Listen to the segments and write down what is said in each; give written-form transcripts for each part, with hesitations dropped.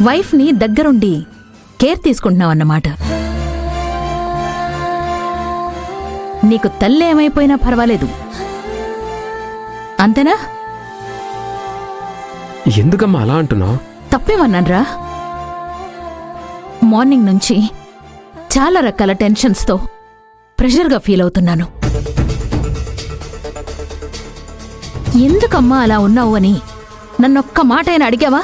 వైఫ్ని దగ్గరుండి కేర్ తీసుకుంటున్నావన్నమాట. నీకు తల్లి ఏమైపోయినా పర్వాలేదు, అంతేనా? ఎందుకమ్మా అలా అంటున్నావు? తప్పేమన్నాన్రా? మార్నింగ్ నుంచి చాలా రకాల టెన్షన్స్తో ప్రెషర్గా ఫీల్ అవుతున్నాను. ఎందుకమ్మా అలా ఉన్నావు అని నన్నొక్క మాట అయినా అడిగావా?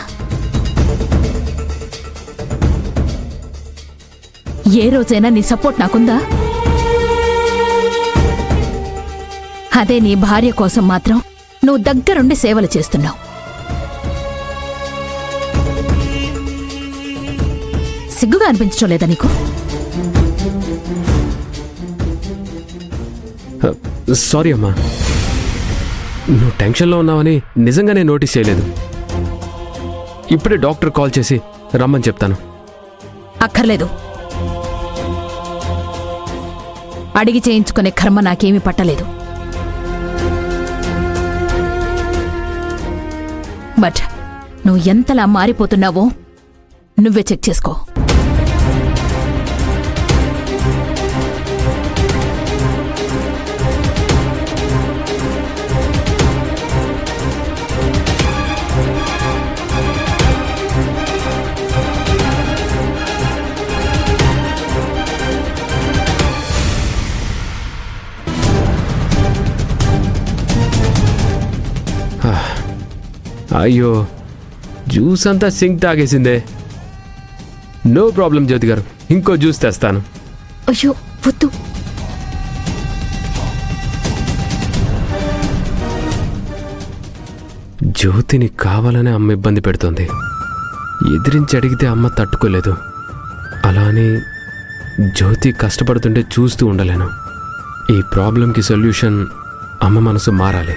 ఏ రోజైనా నీ సపోర్ట్ నాకుందా? అదే నీ భార్య కోసం మాత్రం నువ్వు దగ్గరుండి సేవలు చేస్తున్నావు. సిగ్గుగా అనిపించడం లేదా నీకు? సారీ అమ్మా, నువ్వు టెన్షన్లో ఉన్నావని నిజంగానే నోటీస్ చేయలేదు. ఇప్పుడే డాక్టర్ కాల్ చేసి రమ్మని చెప్తాను. అక్కర్లేదు. అడిగి చేయించుకునే కర్మ నాకేమీ పట్టలేదు. బట్ నువ్వు ఎంతలా మారిపోతున్నావో నువ్వే చెక్ చేసుకో. అయ్యో, జ్యూస్ అంతా సింక్ తాగేసిందే. నో ప్రాబ్లం జ్యోతి గారు, ఇంకో జ్యూస్ తెస్తాను. అయ్యో వద్దు. జ్యోతిని కావాలనే అమ్మ ఇబ్బంది పెడుతోంది. ఎదిరించి అడిగితే అమ్మ తట్టుకోలేదు. అలా అని జ్యోతి కష్టపడుతుంటే చూస్తూ ఉండలేను. ఈ ప్రాబ్లంకి సొల్యూషన్ అమ్మ మనసు మారాలి.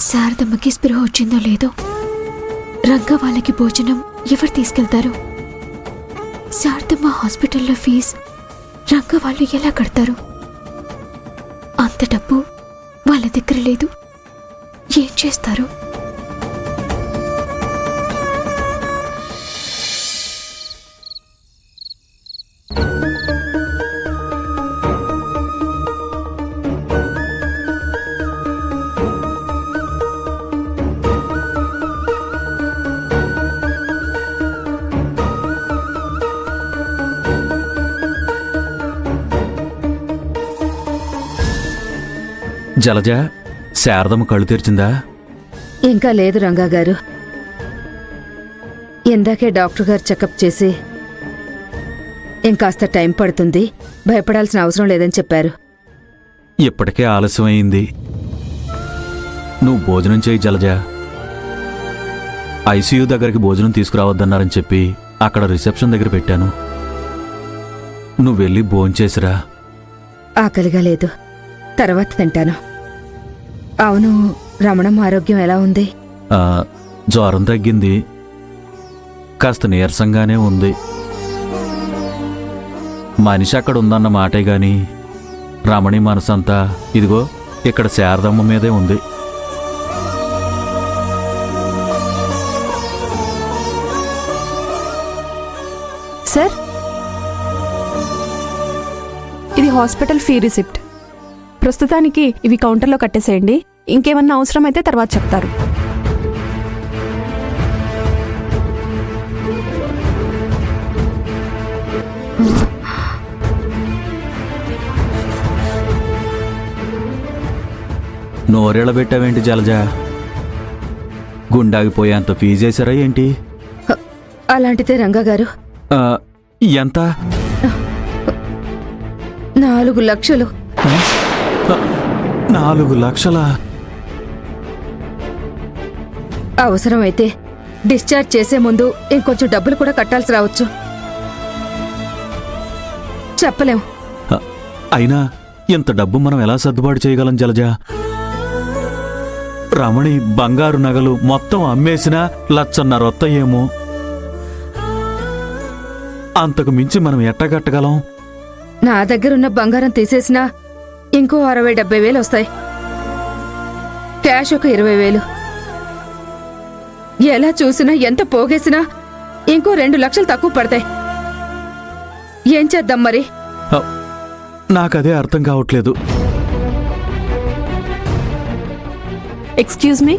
శారదమ్మకి స్పృహ వచ్చిందో లేదో, రంగ వాళ్ళకి భోజనం ఎవరు తీసుకెళ్తారు? శారదమ్మ హాస్పిటల్లో ఫీజు రంగ వాళ్ళు ఎలా కడతారు? అంత డబ్బు వాళ్ళ దగ్గర లేదు. ఏం చేస్తారు? జలజ, శారదమ్మ కళ్ళు తెరిచిందా? ఇంకా లేదు రంగా గారు. ఇందాకే డాక్టర్ గారు చెకప్ చేసి ఇంకాస్త టైం పడుతుంది, భయపడాల్సిన అవసరం లేదని చెప్పారు. ఇప్పటికే ఆలస్యమైంది. నువ్వు భోజనం చేయి జలజ. ఐసీయూ దగ్గరికి భోజనం తీసుకురావద్దన్నారని చెప్పి అక్కడ రిసెప్షన్ దగ్గర పెట్టాను. నువ్వు వెళ్ళి భోంచేసిరా. ఆకలిగా లేదు, తర్వాత తింటాను. అవును, రమణమ్మ ఆరోగ్యం ఎలా ఉంది? జ్వరం తగ్గింది, కాస్త నీరసంగానే ఉంది. మనిషి అక్కడ ఉందన్న మాటే గాని రమణి మనసంతా ఇదిగో ఇక్కడ శారదమ్మ మీదే ఉంది. సార్, ఇది హాస్పిటల్ ఫీ రిసిప్ట్. ప్రస్తుతానికి ఇవి కౌంటర్లో కట్టేసేయండి. ఇంకేమన్నా అవసరం అయితే తర్వాత చెప్తారు. నోరెళ్ళబెట్టావేంటి జలజ? గుండాగిపోయేంత ఫీజేసారా ఏంటి? అలాంటిదే రంగా గారు. ఎంత? 4 లక్షలు. 4 లక్షలా? అవసరమైతే డిశ్చార్జ్ చేసే ముందు ఇంకొంచెం డబ్బులు కూడా కట్టాల్సి రావచ్చు, చెప్పలేం. అయినా ఇంత డబ్బు మనం ఎలా సర్దుబాటు చేయగలం జలజ? రమణి బంగారు నగలు మొత్తం అమ్మేసినా 1,50,000 వస్తాయేమో. అంతకు మించి మనం ఎట్టగట్టగలం? నా దగ్గరున్న బంగారం తీసేసినా ఇంకో 60-70 వేలు వస్తాయి. క్యాష్ ఒక 20 వేలు. ఎలా చూసినా ఎంత పోగేసినా ఇంకో 2 లక్షలు తక్కువ పడతాయి. ఏం చేద్దాం మరి? నాకదే అర్థం కావట్లేదు. ఎక్స్క్యూజ్ మీ,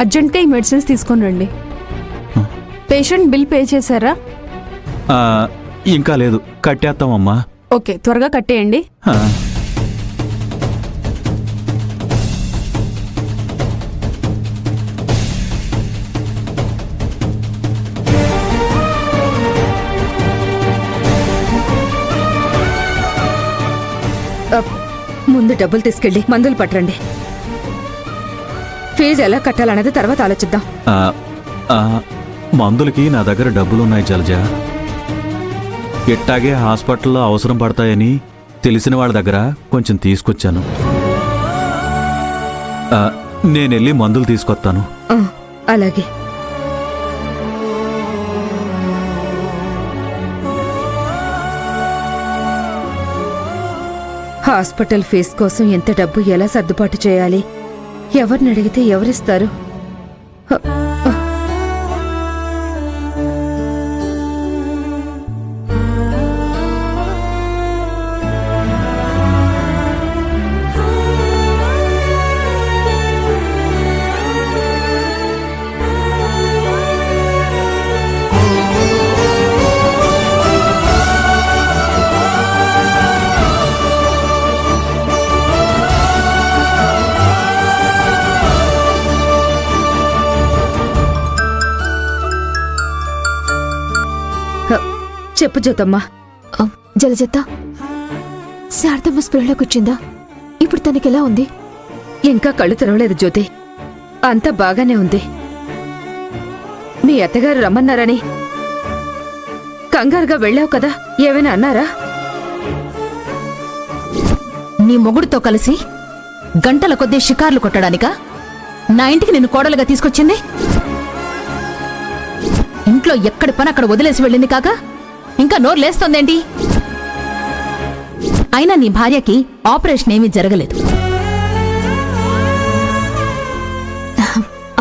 అర్జెంట్గా ఈ మెడిసిన్స్ తీసుకొని రండి. పేషెంట్ బిల్ పే చేశారా? ఇంకా లేదు, కట్టేస్తామమ్మా. ఓకే, త్వరగా కట్టేయండి. ఆ. ముందు డబ్బులు తీసుకెళ్ళి మందులు పట్టరండి. ఫీజు ఎలా కట్టాలన్నది తర్వాత ఆలోచిద్దాం. ఆ, ఆ, మందులకి నా దగ్గర డబ్బులున్నాయి జలజ. ఎట్టాగే హాస్పిటల్లో అవసరం పడతాయని తెలిసిన వాళ్ళ దగ్గర కొంచెం తీసుకొచ్చాను. నేనెళ్ళి మందులు తీసుకొస్తాను. అలాగే. హాస్పిటల్ ఫీజు కోసం ఎంత డబ్బు ఎలా సర్దుబాటు చేయాలి? ఎవరిని అడిగితే ఎవరిస్తారు? చెప్పు జ్యోతమ్మా. జలజత్త, శారదమ్మ స్పృహలోకి వచ్చిందా? ఇప్పుడు తనకెలా ఉంది? ఇంకా కళ్ళు తెరవలేదు జ్యోతి. అంతా బాగానే ఉంది. మీ అత్తగారు రమ్మన్నారని కంగారుగా వెళ్ళావు కదా, ఏమైనా అన్నారా? నీ మొగుడుతో కలిసి గంటల కొద్దీ షికార్లు కొట్టడానికా నా ఇంటికి నిన్ను కోడలుగా తీసుకొచ్చింది? ఇంట్లో ఎక్కడి పని అక్కడ వదిలేసి వెళ్ళింది కాక ఇంకా నోరు లేస్తోందేంటి? అయినా నీ భార్యకి ఆపరేషన్ ఏమీ జరగలేదు.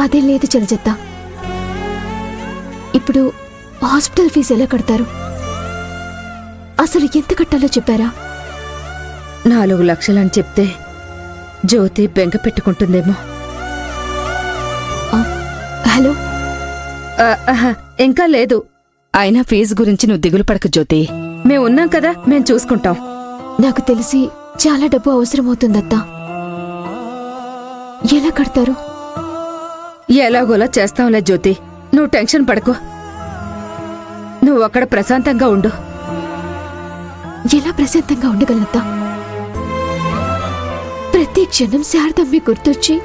అదే లేదు జలజత్త. ఇప్పుడు హాస్పిటల్ ఫీజు ఎలా కడతారు? అసలు ఎంత కట్టాలో చెప్పారా? 4 లక్షలని చెప్తే జ్యోతి బెంగ పెట్టుకుంటుందేమో. హలో, ఇంకా లేదు. అయినా ఫీజు గురించి నువ్వు దిగులు పడకు జ్యోతి. మేము ఉన్నాం కదా, మేం చూసుకుంటాం. నాకు తెలిసి చాలా డబ్బు అవసరమవుతుందత్తా. ఎలా కడతారు? ఎలాగోలా చేస్తాంలే జ్యోతి, నువ్వు టెన్షన్ పడకు. నువ్వు అక్కడ ప్రశాంతంగా ఉండు. ఎలా ప్రశాంతంగా ఉండగలనత్తా? ప్రతి క్షణం శారదమ్మే గుర్తొచ్చి